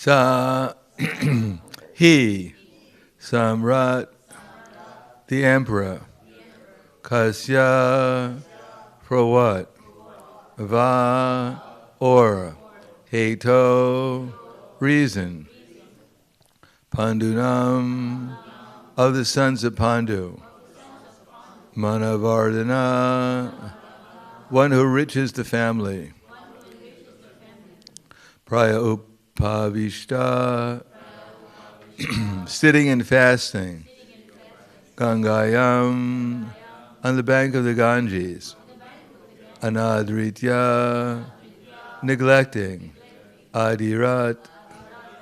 Sa he, Samrat, the emperor. Kasya, for what? Va, or. Heto, reason. Pandunam, of the sons of Pandu. Manavardhana, one who riches the family. Praya upavishta, sitting and fasting. Gangayam, on the bank of the Ganges. Anadritya, neglecting. Adirat,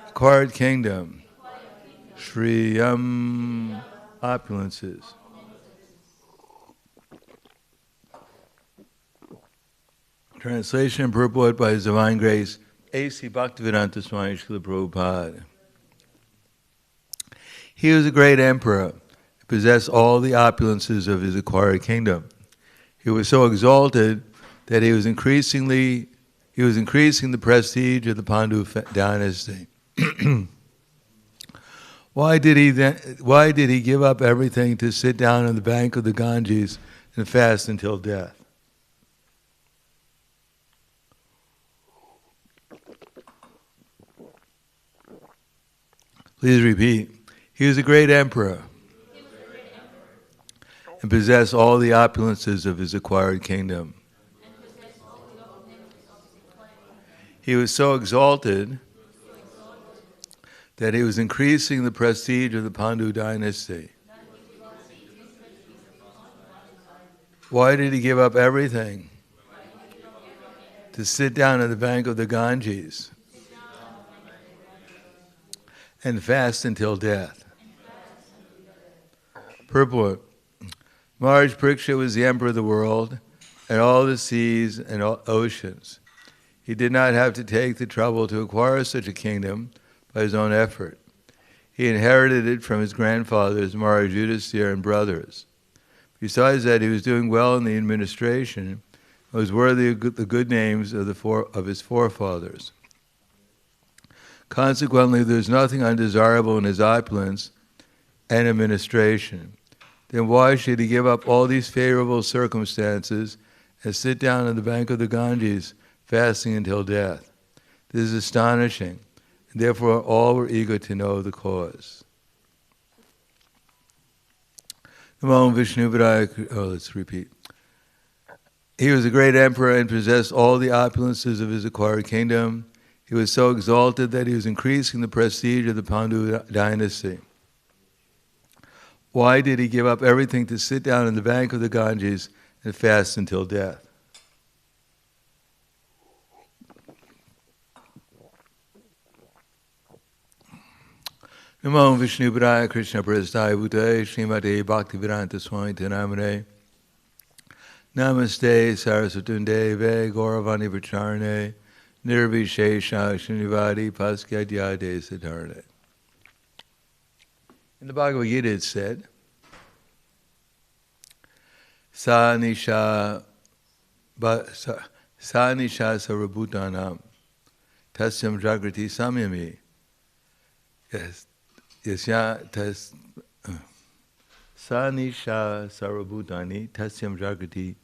acquired kingdom. Shriyam, opulences. Translation and purport by His Divine Grace, A.C. Bhaktivedanta Swami Srila Prabhupada. He was a great emperor, who possessed all the opulences of his acquired kingdom. He was so exalted that he was increasing the prestige of the Pandu dynasty. Why did he give up everything to sit down on the bank of the Ganges and fast until death? Please repeat. He was a great emperor and possessed all the opulences of his acquired kingdom. He was so exalted that he was increasing the prestige of the Pandu dynasty. Why did he give up everything to sit down at the bank of the Ganges and fast until death? Purport. Maharaj Parikshit was the emperor of the world and all the seas and oceans. He did not have to take the trouble to acquire such a kingdom by his own effort. He inherited it from his grandfathers, Maharaj Yudhisthira and brothers. Besides that, he was doing well in the administration and was worthy of the good names of his forefathers. Consequently, there is nothing undesirable in his opulence and administration. Then why should he give up all these favorable circumstances and sit down on the bank of the Ganges, fasting until death? This is astonishing, and therefore all were eager to know the cause. Let's repeat. He was a great emperor and possessed all the opulences of his acquired kingdom. He was so exalted that he was increasing the prestige of the Pandu dynasty. Why did he give up everything to sit down on the bank of the Ganges and fast until death? Namo Vishnu Padaya Krishna Prasthaya Bhutaya Srimate Bhaktivedanta Swami Namane Namaste Saraswatunde Ve Gauravani Vacharane Nirvishesha Srinivadi Paskadyade Siddharne. In the Bhagavad Gita it said, Sa Nisha Sarabhutanam Tasyam Jagrati Samyami. Yes. Sa Nisha Sarabhutani Tasyam Jagrati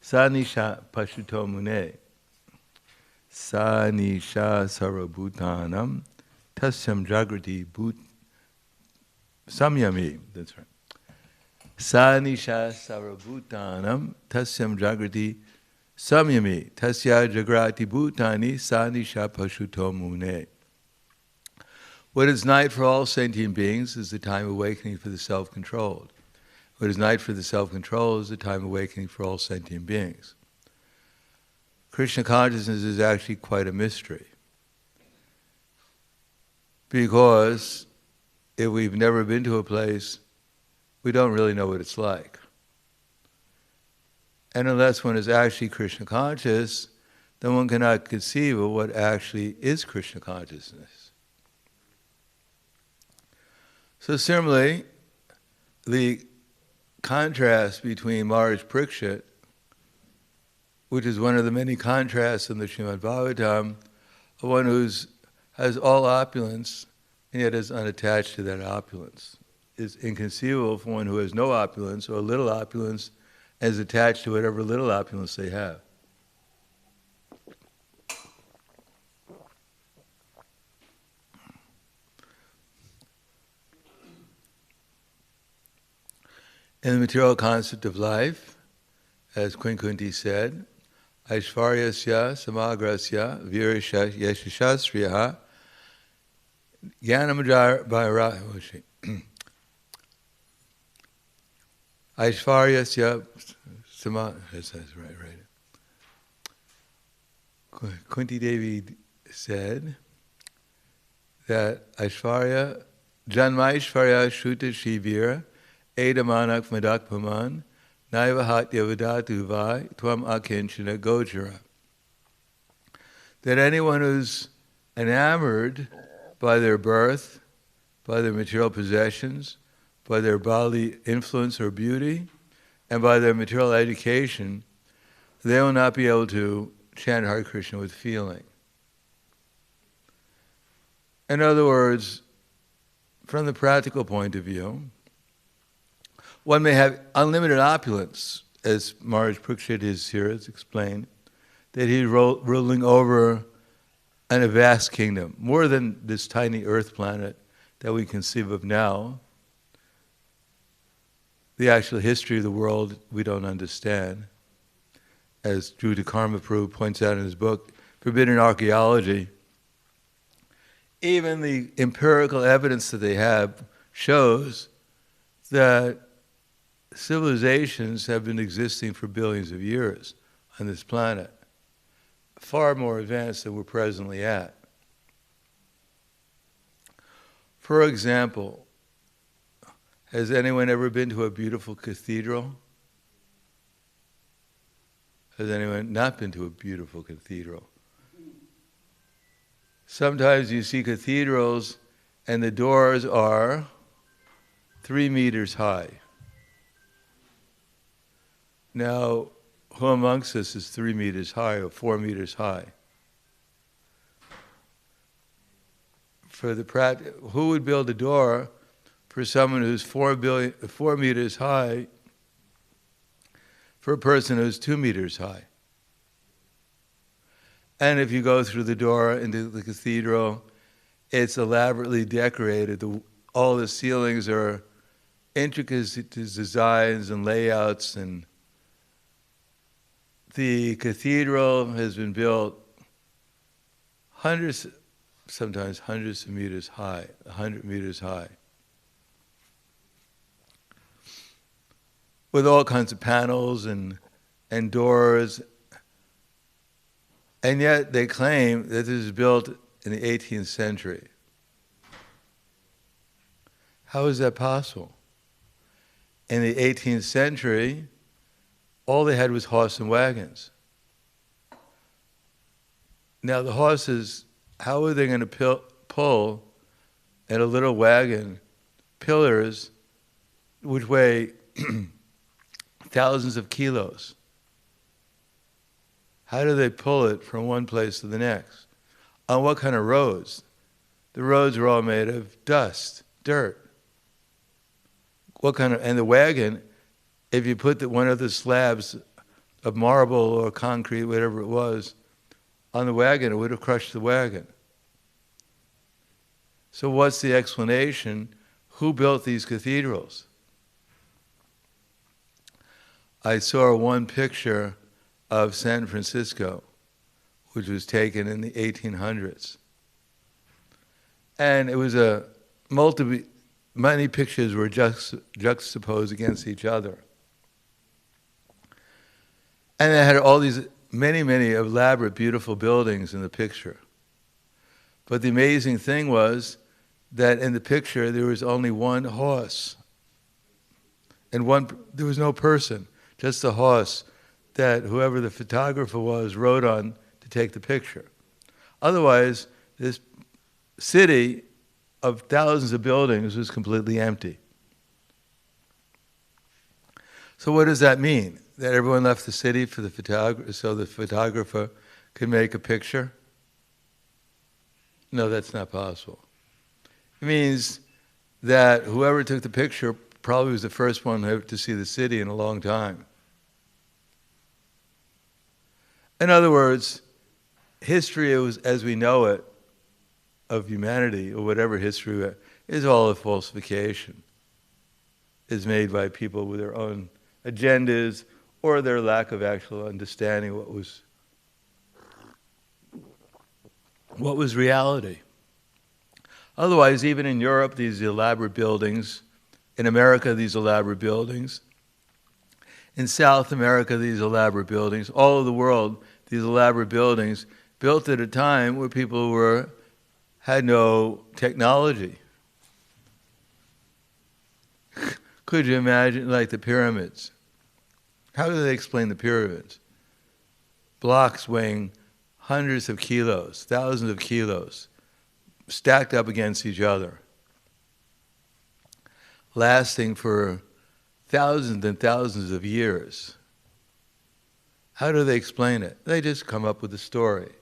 Sa Nisha Pashuto Mune. Sa Nisha Sarabhutanam Tasyam Jagrati Bhut Samyami, that's right. Sa Nisha Sarabhutanam Tasyam Jagrati Samyami Tasya Jagrati Bhutani Sa Nisha Pashuto Mune. What is night for all sentient beings is the time of awakening for the self-controlled. What is night for the self-controlled is the time of awakening for all sentient beings. Krishna consciousness is actually quite a mystery. Because if we've never been to a place, we don't really know what it's like. And unless one is actually Krishna conscious, then one cannot conceive of what actually is Krishna consciousness. So similarly, the contrast between Maharaj Parikshit, which is one of the many contrasts in the Srimad Bhagavatam, of one who's has all opulence and yet is unattached to that opulence. It's inconceivable for one who has no opulence or little opulence and is attached to whatever little opulence they have. In the material concept of life, as Queen Kunti said, Aishvaryasya samagrasya virasya yashashastriya Jnanamajara Aishvaryasya that's right. Kunti Devi said that Aishvarya, Janmaishvarya Shuta Shivira, Edamanak Madak Paman, Naiva Hatya Vadatu Vai, Tvam Akinchana Gojara. That anyone who's enamored by their birth, by their material possessions, by their bodily influence or beauty, and by their material education, they will not be able to chant Hare Krishna with feeling. In other words, from the practical point of view, one may have unlimited opulence, as Maharaj Parikshit is here, has explained, that he's ruling over a vast kingdom, more than this tiny earth planet that we conceive of now. The actual history of the world we don't understand. As Dhruta Karmaprabhu points out in his book, Forbidden Archaeology, even the empirical evidence that they have shows that civilizations have been existing for billions of years on this planet, far more advanced than we're presently at. For example, has anyone ever been to a beautiful cathedral? Has anyone not been to a beautiful cathedral? Sometimes you see cathedrals and the doors are 3 meters high. Now, who amongst us is 3 meters high or 4 meters high? Who would build a door for someone who's 4 meters high for a person who's 2 meters high? And if you go through the door into the cathedral, it's elaborately decorated. All the ceilings are intricate designs and layouts, and the cathedral has been built sometimes hundreds of meters high, 100 meters high, with all kinds of panels and doors. And yet they claim that this was built in the 18th century. How is that possible? In the 18th century, all they had was horse and wagons. Now the horses, how are they going to pull in a little wagon pillars which weigh thousands of kilos? How do they pull it from one place to the next? On what kind of roads? The roads are all made of dust, dirt. And the wagon, if you put one of the slabs of marble or concrete, whatever it was, on the wagon, it would have crushed the wagon. So what's the explanation? Who built these cathedrals? I saw one picture of San Francisco, which was taken in the 1800s. And it was many pictures were juxtaposed against each other. And they had all these many elaborate, beautiful buildings in the picture. But the amazing thing was that in the picture there was only one horse. And there was no person, just a horse that whoever the photographer was rode on to take the picture. Otherwise, this city of thousands of buildings was completely empty. So what does that mean? That everyone left the city for the photographer, so the photographer could make a picture? No, that's not possible. It means that whoever took the picture probably was the first one to see the city in a long time. In other words, history as we know it of humanity, or whatever history is, all a falsification. Is made by people with their own agendas or their lack of actual understanding what was reality. Otherwise, even in Europe, these elaborate buildings, in America, these elaborate buildings, in South America, these elaborate buildings, all over the world, these elaborate buildings, built at a time where people had no technology. Could you imagine, like the pyramids? How do they explain the pyramids? Blocks weighing hundreds of kilos, thousands of kilos, stacked up against each other, lasting for thousands and thousands of years. How do they explain it? They just come up with a story,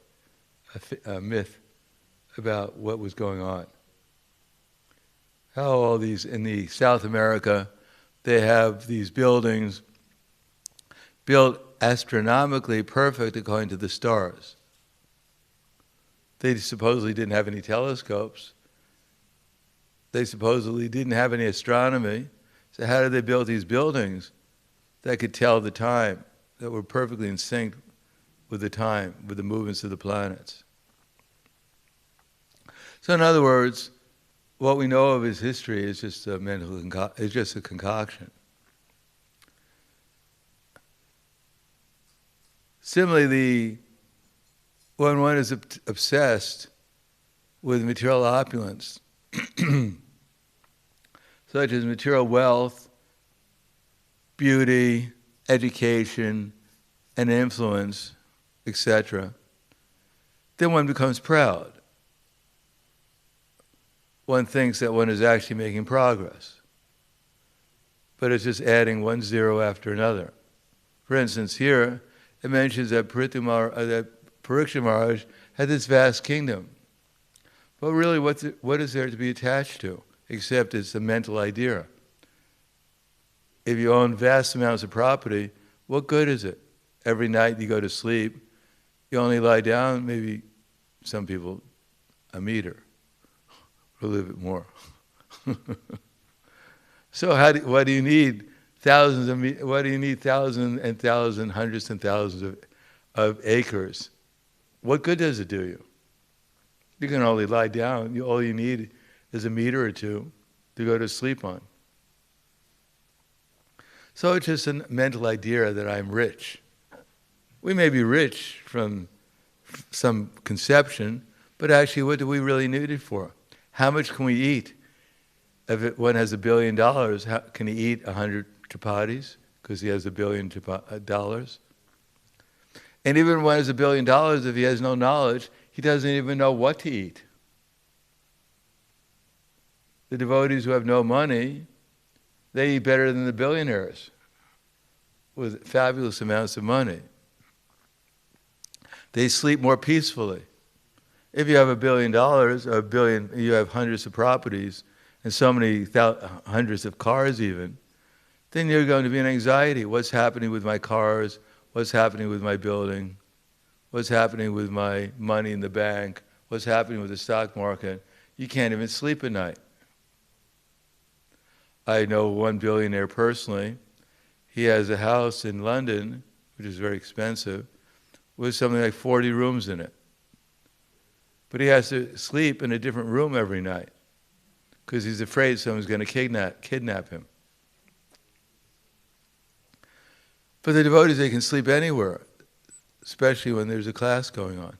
a myth about what was going on. How all these, in the South America, they have these buildings built astronomically perfect according to the stars. They supposedly didn't have any telescopes. They supposedly didn't have any astronomy. So how did they build these buildings that could tell the time, that were perfectly in sync with the time, with the movements of the planets? So in other words, what we know of his history is just a concoction. Similarly, when one is obsessed with material opulence, such as material wealth, beauty, education, and influence, etc., then one becomes proud. One thinks that one is actually making progress, but it's just adding one zero after another. For instance, here it mentions that Parikshit Maharaj had this vast kingdom. But really, what is there to be attached to, except it's a mental idea? If you own vast amounts of property, what good is it? Every night you go to sleep, you only lie down, maybe some people, a meter, or a little bit more. So what do you need? What do you need thousands and thousands, hundreds and thousands of acres? What good does it do you? You can only lie down. All you need is a meter or two to go to sleep on. So it's just a mental idea that I'm rich. We may be rich from some conception, but actually what do we really need it for? How much can we eat? If one has $1 billion, can he eat 100 chapatis? Because he has $1 billion. And even when he has $1 billion, if he has no knowledge, he doesn't even know what to eat. The devotees who have no money, they eat better than the billionaires with fabulous amounts of money. They sleep more peacefully. If you have $1 billion, you have hundreds of properties and so many hundreds of cars even, then you're going to be in anxiety. What's happening with my cars? What's happening with my building? What's happening with my money in the bank? What's happening with the stock market? You can't even sleep at night. I know one billionaire personally. He has a house in London, which is very expensive, with something like 40 rooms in it. But he has to sleep in a different room every night because he's afraid someone's going to kidnap him. But the devotees, they can sleep anywhere, especially when there's a class going on.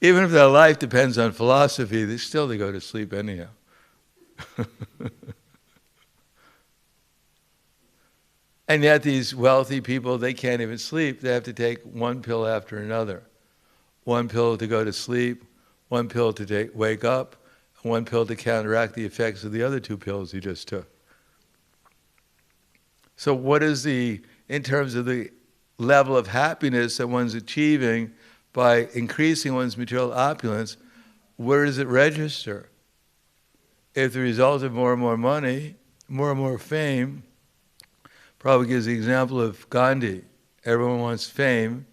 Even if their life depends on philosophy, they go to sleep anyhow. And yet these wealthy people, they can't even sleep. They have to take one pill after another. One pill to go to sleep, one pill to wake up, and one pill to counteract the effects of the other 2 pills you just took. So what is in terms of the level of happiness that one's achieving by increasing one's material opulence, where does it register? If the result of more and more money, more and more fame, Prabhupada gives the example of Gandhi. Everyone wants fame.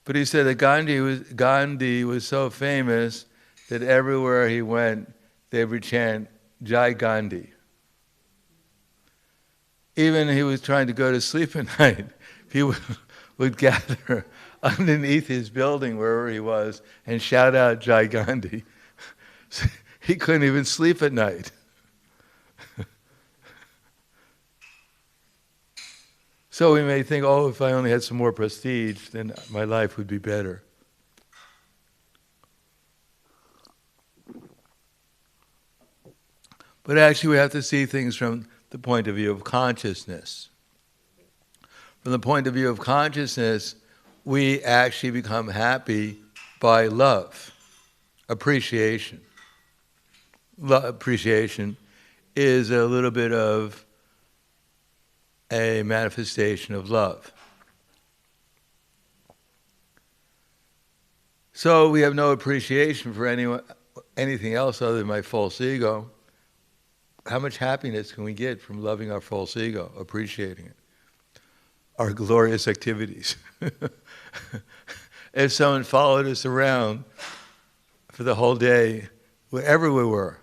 But he said that Gandhi was so famous that everywhere he went, they would chant, Jai Gandhi. Even he was trying to go to sleep at night, he would gather underneath his building, wherever he was, and shout out Jai Gandhi. He couldn't even sleep at night. So we may think, oh, if I only had some more prestige, then my life would be better. But actually we have to see things from the point of view of consciousness. From the point of view of consciousness, we actually become happy by love, appreciation. Appreciation is a little bit of a manifestation of love. So we have no appreciation for anything else other than my false ego. How much happiness can we get from loving our false ego, appreciating it? Our glorious activities. If someone followed us around for the whole day, wherever we were,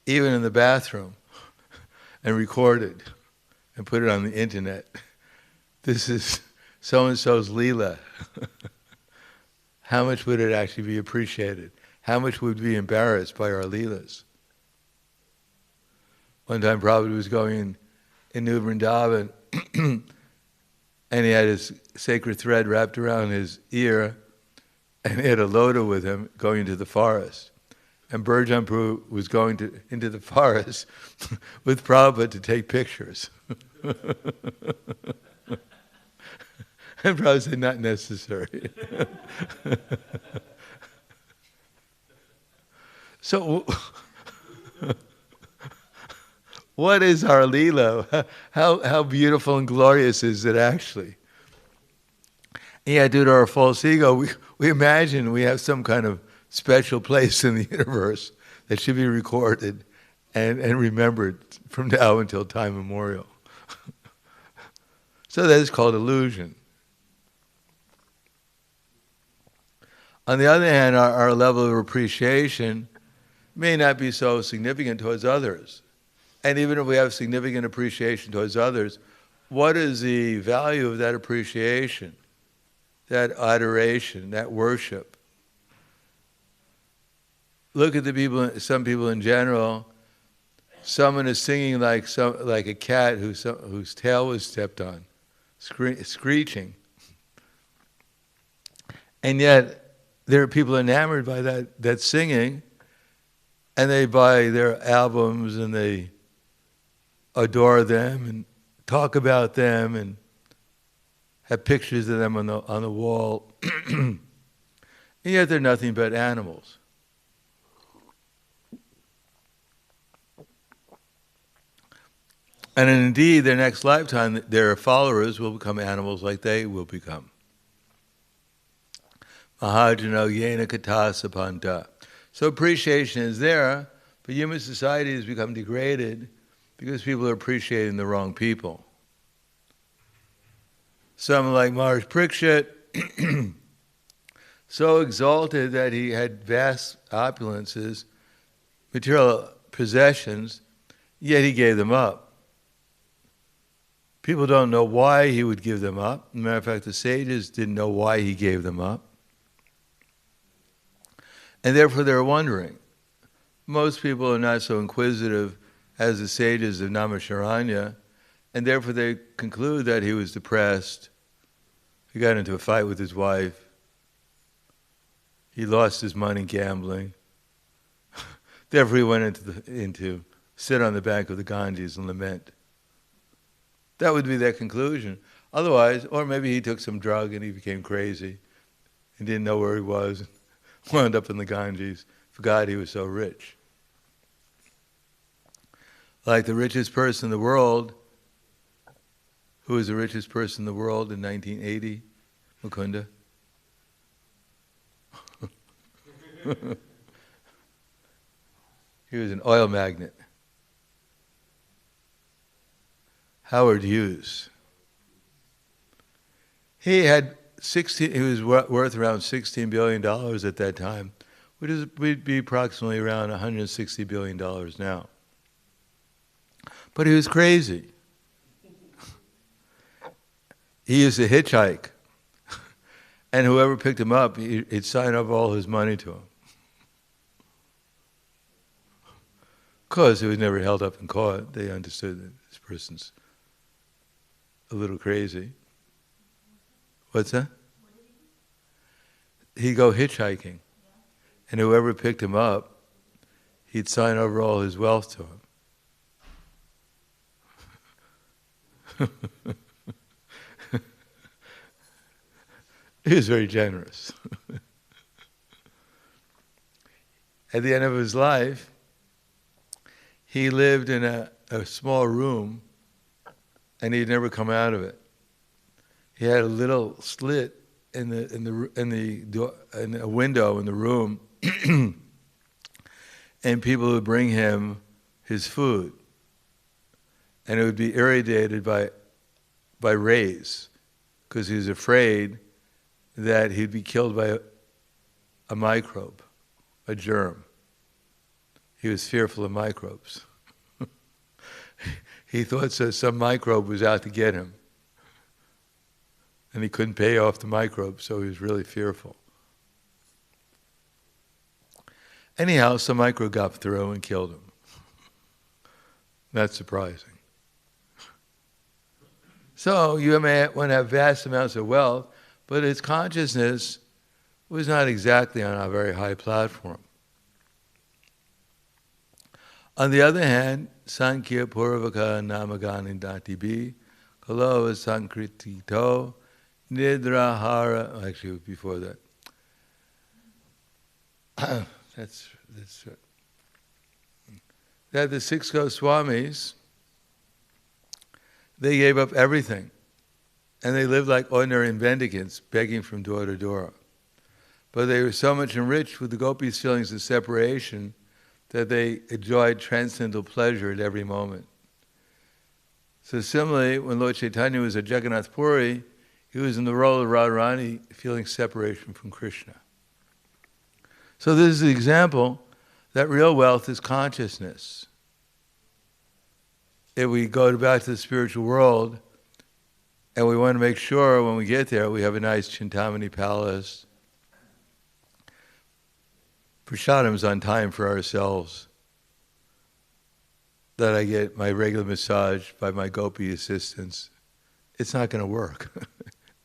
even in the bathroom, and recorded and put it on the internet, this is so-and-so's Leela. How much would it actually be appreciated? How much would we be embarrassed by our Leelas? One time Prabhupada was going in New Vrindavan and he had his sacred thread wrapped around his ear and he had a loda with him going into the forest. And Burjan Prabhu was going into the forest with Prabhupada to take pictures. And Prabhupada said, not necessary. So, what is our Leela? How beautiful and glorious is it actually? And yet, due to our false ego, we imagine we have some kind of special place in the universe that should be recorded and remembered from now until time immemorial. So that is called illusion. On the other hand, our level of appreciation may not be so significant towards others. And even if we have significant appreciation towards others, what is the value of that appreciation, that adoration, that worship? Look at the people. Some people in general. Someone is singing like a cat whose tail was stepped on, screeching. And yet there are people enamored by that singing, and they buy their albums and they adore them and talk about them and have pictures of them on the wall. And yet they're nothing but animals. And indeed, their next lifetime, their followers will become animals like they will become. Mahajano yena katasapanta. So appreciation is there, but human society has become degraded because people are appreciating the wrong people. Someone like Maharaj Parikshit, so exalted that he had vast opulences, material possessions, yet he gave them up. People don't know why he would give them up. As a matter of fact, the sages didn't know why he gave them up. And therefore they're wondering. Most people are not so inquisitive as the sages of Namasharanya, and therefore they conclude that he was depressed. He got into a fight with his wife. He lost his money gambling. Therefore he went into sit on the bank of the Ganges and lament. That would be their conclusion. Otherwise, or maybe he took some drug and he became crazy and didn't know where he was, wound up in the Ganges, forgot he was so rich. Like the richest person in the world, Who was the richest person in the world in 1980? Mukunda? He was an oil magnate. Howard Hughes. He was worth around $16 billion at that time, which would be approximately around $160 billion now. But he was crazy. He used to hitchhike, and whoever picked him up, he'd sign up all his money to him. Because he was never held up in court, they understood that this person's a little crazy. What's that? He'd go hitchhiking, and whoever picked him up, he'd sign over all his wealth to him. He was very generous. At the end of his life, he lived in a small room, and he'd never come out of it. He had a little slit in a window in the room, and people would bring him his food, and it would be irradiated by rays, because he was afraid that he'd be killed by a microbe, a germ. He was fearful of microbes. He thought some microbe was out to get him. And he couldn't pay off the microbe, so he was really fearful. Anyhow, some microbe got through and killed him. Not surprising. So you may want to have vast amounts of wealth, but his consciousness was not exactly on a very high platform. On the other hand, Sankhya Purvaka Namagani Datibi, Kalova Sankritito, Nidrahara, actually before that. That's right. That the six Goswamis, they gave up everything. And they lived like ordinary mendicants, begging from door to door. But they were so much enriched with the gopis' feelings of separation that they enjoyed transcendental pleasure at every moment. So similarly, when Lord Chaitanya was at Jagannath Puri, he was in the role of Radharani, feeling separation from Krishna. So this is the example that real wealth is consciousness. If we go back to the spiritual world, and we want to make sure when we get there we have a nice Chintamani palace, prasadams on time for ourselves, that I get my regular massage by my gopi assistants, it's not going to work.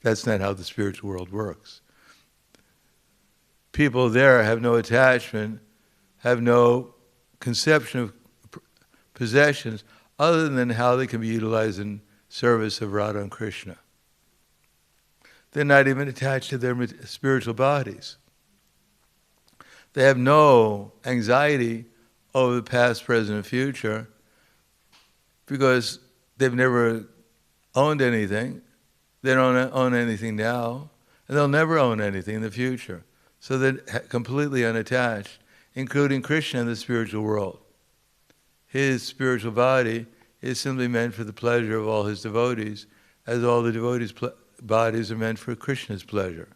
That's not how the spiritual world works. People there have no attachment, have no conception of possessions other than how they can be utilized in service of Radha and Krishna. They're not even attached to their spiritual bodies. They have no anxiety over the past, present, and future because they've never owned anything. They don't own anything now, and they'll never own anything in the future. So they're completely unattached, including Krishna in the spiritual world. His spiritual body is simply meant for the pleasure of all his devotees, as all the devotees' bodies are meant for Krishna's pleasure.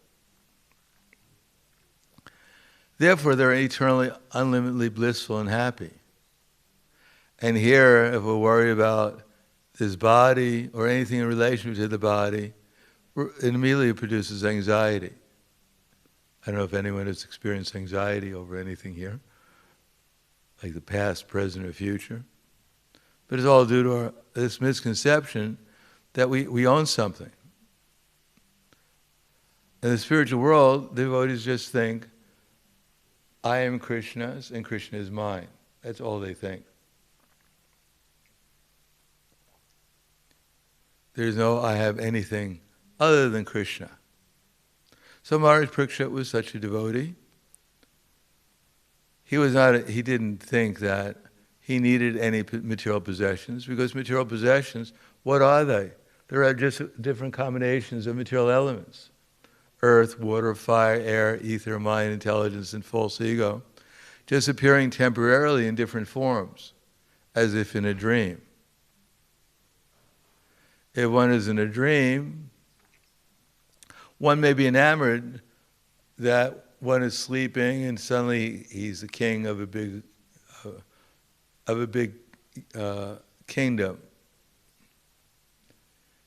Therefore, they're eternally, unlimitedly blissful and happy. And here, if we're worried about this body or anything in relation to the body, it immediately produces anxiety. I don't know if anyone has experienced anxiety over anything here, like the past, present, or future. But it's all due to this misconception that we own something. In the spiritual world, the devotees just think, I am Krishna's and Krishna is mine. That's all they think. There's no I have anything other than Krishna. So Maharaj Parikshit was such a devotee. He didn't think that he needed any material possessions, because material possessions, what are they? There are just different combinations of material elements. Earth, water, fire, air, ether, mind, intelligence, and false ego, just appearing temporarily in different forms, as if in a dream. If one is in a dream, one may be enamored that one is sleeping and suddenly he's the king of a big kingdom.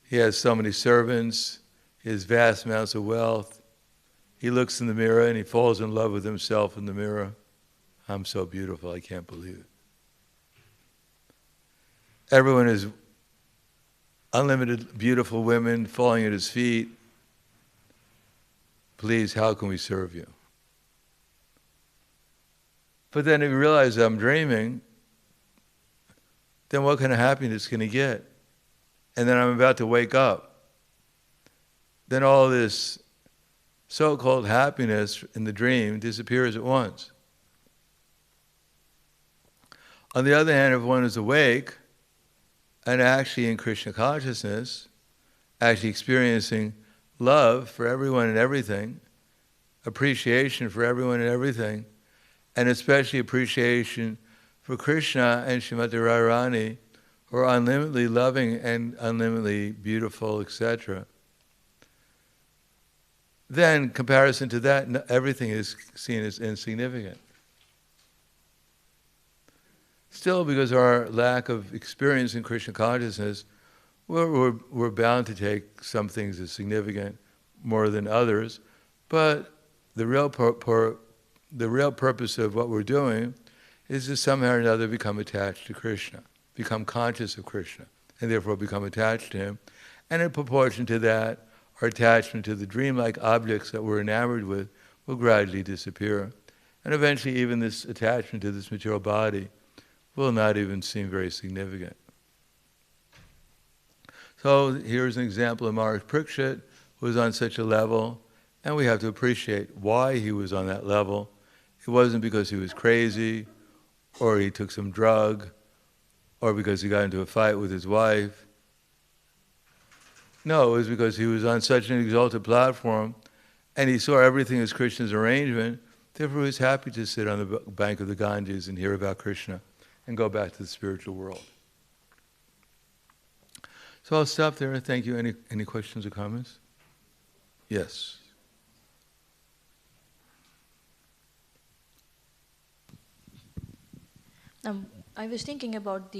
He has so many servants, he has vast amounts of wealth. He looks in the mirror and he falls in love with himself in the mirror. I'm so beautiful, I can't believe it. Everyone is unlimited beautiful women falling at his feet. Please, how can we serve you? But then if you realize I'm dreaming, then what kind of happiness can he get? And then I'm about to wake up. Then all this so-called happiness in the dream disappears at once. On the other hand, if one is awake and actually in Krishna consciousness, actually experiencing love for everyone and everything, appreciation for everyone and everything, and especially appreciation for Krishna and Srimati Radharani, who are unlimitedly loving and unlimitedly beautiful, etc., then in comparison to that, everything is seen as insignificant. Still, because of our lack of experience in Krishna consciousness, we're bound to take some things as significant more than others, but the real purpose of what we're doing is to somehow or another become attached to Krishna, become conscious of Krishna, and therefore become attached to Him. And in proportion to that, our attachment to the dreamlike objects that we're enamored with will gradually disappear. And eventually even this attachment to this material body will not even seem very significant. So here's an example of Maharaj Parikshit, who was on such a level, and we have to appreciate why he was on that level. It wasn't because he was crazy, or he took some drug, or because he got into a fight with his wife. No, it was because he was on such an exalted platform, and he saw everything as Krishna's arrangement. Therefore, he was happy to sit on the bank of the Ganges and hear about Krishna and go back to the spiritual world. So I'll stop there. Thank you. Any questions or comments? Yes. I was thinking about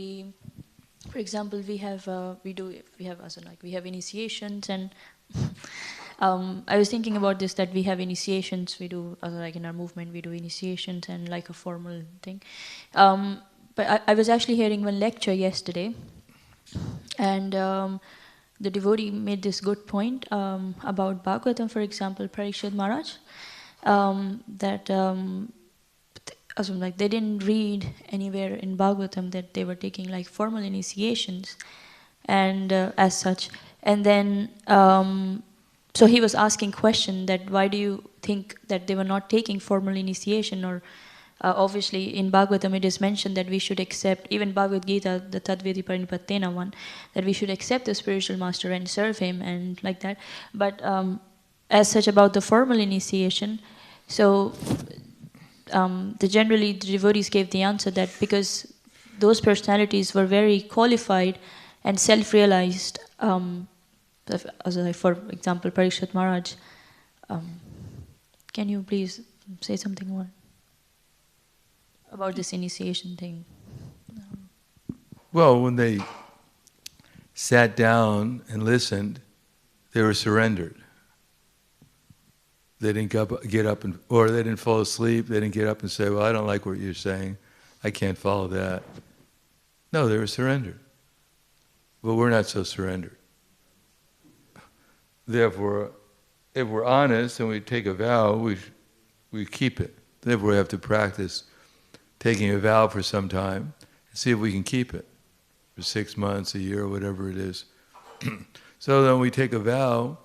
for example, we have initiations, and I was thinking about this, that we have initiations. We do like in our movement, we do initiations and like a formal thing. But I was actually hearing one lecture yesterday, and the devotee made this good point about Bhagavatam, for example, Parikshit Maharaj, like they didn't read anywhere in Bhagavatam that they were taking like formal initiations, and as such. And then, so he was asking question that why do you think that they were not taking formal initiation? Or obviously in Bhagavatam it is mentioned that we should accept, even Bhagavad Gita, the Tadvedi Parinipattena one, that we should accept the spiritual master and serve him and like that. But as such about the formal initiation, so generally the devotees gave the answer that because those personalities were very qualified and self-realized, for example, Parikshit Maharaj. Can you please say something more about this initiation thing? Well, when they sat down and listened, they were surrendered. They didn't get up or they didn't fall asleep. They didn't get up and say, well, I don't like what you're saying. I can't follow that. No, they were surrendered. But we're not so surrendered. Therefore, if we're honest and we take a vow, we keep it. Therefore, we have to practice taking a vow for some time and see if we can keep it for 6 months, a year, whatever it is. So then we take a vow,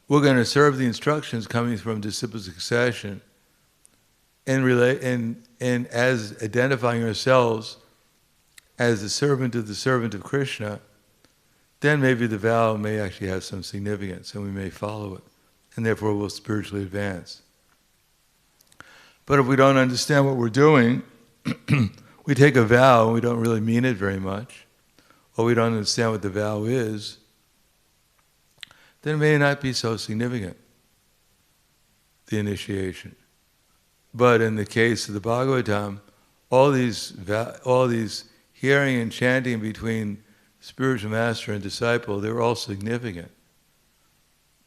we're going to serve the instructions coming from disciple succession and as identifying ourselves as the servant of Krishna, then maybe the vow may actually have some significance and we may follow it, and therefore we'll spiritually advance. But if we don't understand what we're doing, we take a vow and we don't really mean it very much, or we don't understand what the vow is, then it may not be so significant, the initiation. But in the case of the Bhagavatam, all these hearing and chanting between spiritual master and disciple, they're all significant.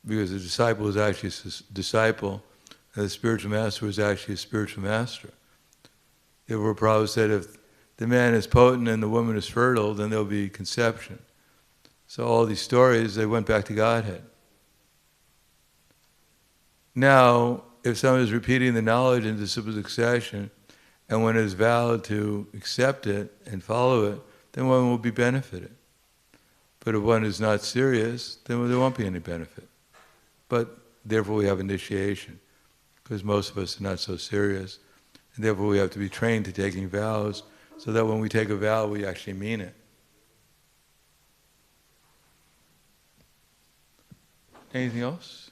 Because the disciple is actually a disciple, and the spiritual master is actually a spiritual master. Therefore, Prabhupada said, if the man is potent and the woman is fertile, then there'll be conception. So all these stories, they went back to Godhead. Now, if someone is repeating the knowledge in disciple succession, and one is vowed to accept it and follow it, then one will be benefited. But if one is not serious, then there won't be any benefit. But therefore we have initiation, because most of us are not so serious, and therefore we have to be trained to taking vows, so that when we take a vow, we actually mean it. Anything else?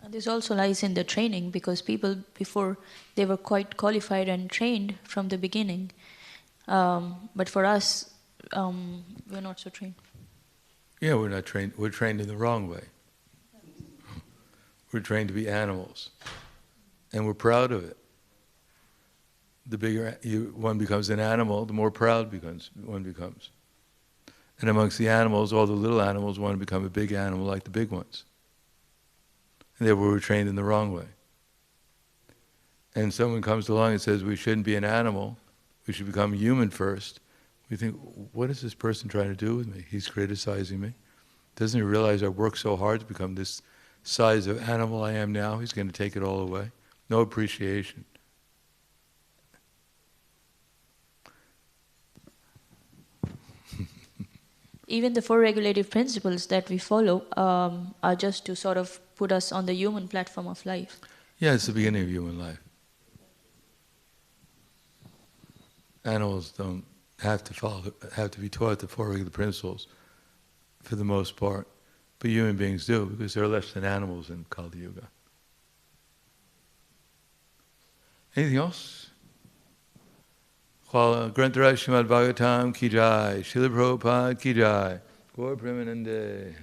This also lies in the training, because people before, they were quite qualified and trained from the beginning. But for us, we're not so trained. Yeah, we're not trained. We're trained in the wrong way. We're trained to be animals. And we're proud of it. The bigger one becomes an animal, the more proud one becomes. And amongst the animals, all the little animals want to become a big animal like the big ones. And therefore we're trained in the wrong way. And someone comes along and says we shouldn't be an animal, we should become human first. We think, what is this person trying to do with me? He's criticizing me. Doesn't he realize I worked so hard to become this size of animal I am now? He's going to take it all away. No appreciation. Even the four regulative principles that we follow are just to sort of put us on the human platform of life. Yeah, it's the beginning of human life. Animals don't have to be taught the four regulative principles for the most part, but human beings do, because they're less than animals in Kali Yuga. Anything else? Grantaraj Srimad Bhagavatam ki jai, Srila Prabhupada ki jai, Gaur Premanande.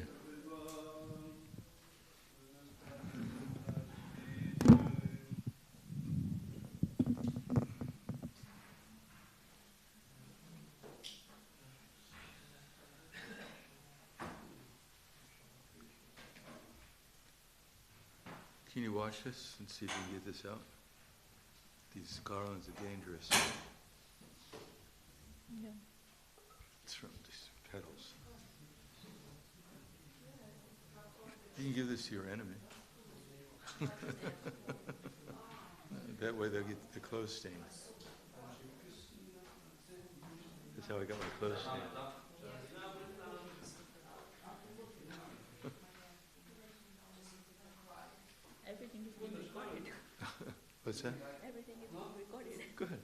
Can you watch this and see if you can get this out? These garlands are dangerous. Yeah. It's from these petals. You can give this to your enemy. That way they'll get the clothes stained. That's how I got my clothes stained. Everything is being recorded. What's that? Everything is being recorded. Good.